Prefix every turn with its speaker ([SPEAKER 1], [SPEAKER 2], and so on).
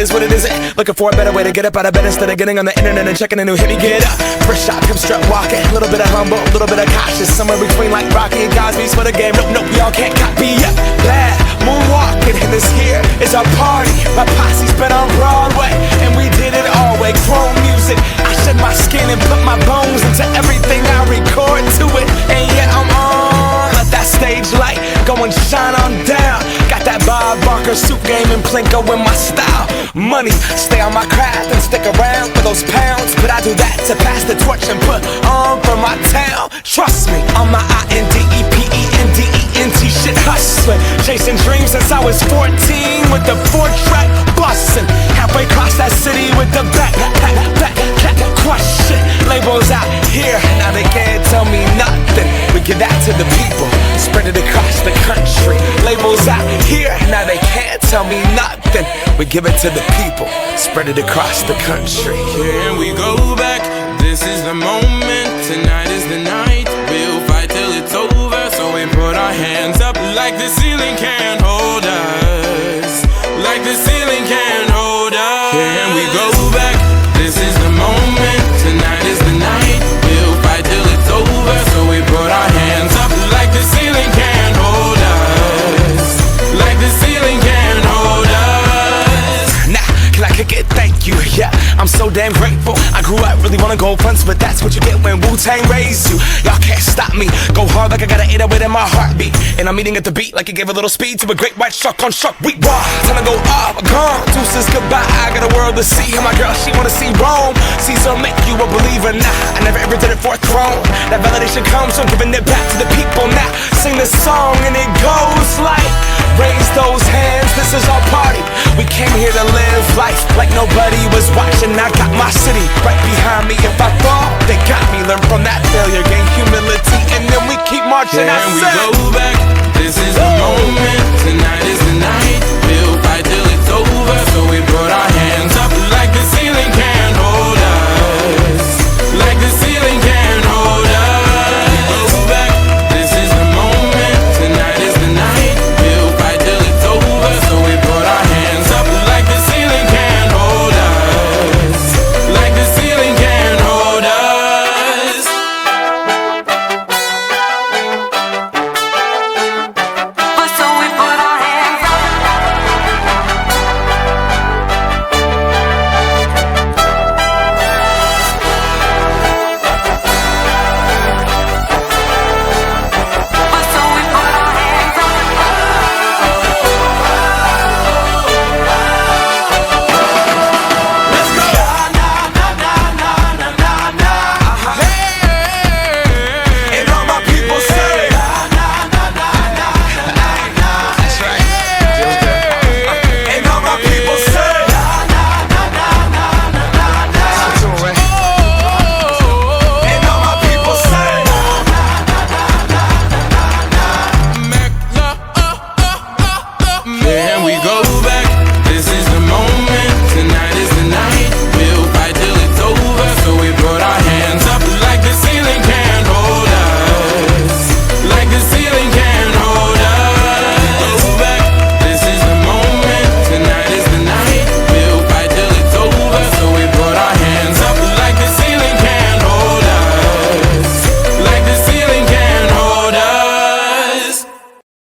[SPEAKER 1] is what it isn't. Looking for a better way to get up out of bed instead of getting on the internet and checking a new hit. Me get up, first shot, come strut walking. A little bit of humble, a little bit of cautious. Somewhere between like Rocky and Cosby's for the game. Nope, y'all can't copy yet. Glad moonwalking, and this here is our party. My posse's been on Broadway, and we did it all way. Chrome music, I shed my skin and put my bones into everything I record to it. And yet I'm on, let that stage light go and shine on down. Got that Bob Barker suit game and Plinko in my style. Money, stay on my craft and stick around for those pounds. But I do that to pass the torch and put on for my town. Trust me, on my INDEPENDENT shit hustling. Chasing dreams since I was 14 with the 4-track bustin'. Halfway across that city with the back crush shit. Labels out here, now they can't tell me nothing. We give that to the people, spread it across the country. Labels out here, now they can't tell me nothing. We give it to the people, spread it across the country.
[SPEAKER 2] Here we go back, this is the moment. Tonight is the night, we'll fight till it's over. So we put our hands up like the ceiling can't hold us. Like the ceiling can't hold us. Here we go back, this is the moment. Tonight is the night, we'll fight till it's over. So we put our hands up like the ceiling can't hold us. Like the ceiling can't hold us.
[SPEAKER 1] Nah, can I kick it? Thank you, yeah, I'm so damn grateful. I grew up really wanna go fronts, but that's what you get when Wu-Tang raised you. Y'all can't stop me, go hard like I got an 808 in my heartbeat. And I'm eating at the beat like it gave a little speed to a great white shark on shark week. Raw, time to go up, gone, deuces goodbye. I got a world to see, and my girl, she wanna see Rome. Caesar make you a believer, nah, I never ever did it for a throne. That validation comes from giving it back to the people. Now, sing this song and it goes like, raise those hands, this is our party. We came here to live life like nobody was watching. I got my city right behind me. If I fall, they got me. Learn from that failure, gain humility, and then we keep marching.
[SPEAKER 2] Here we go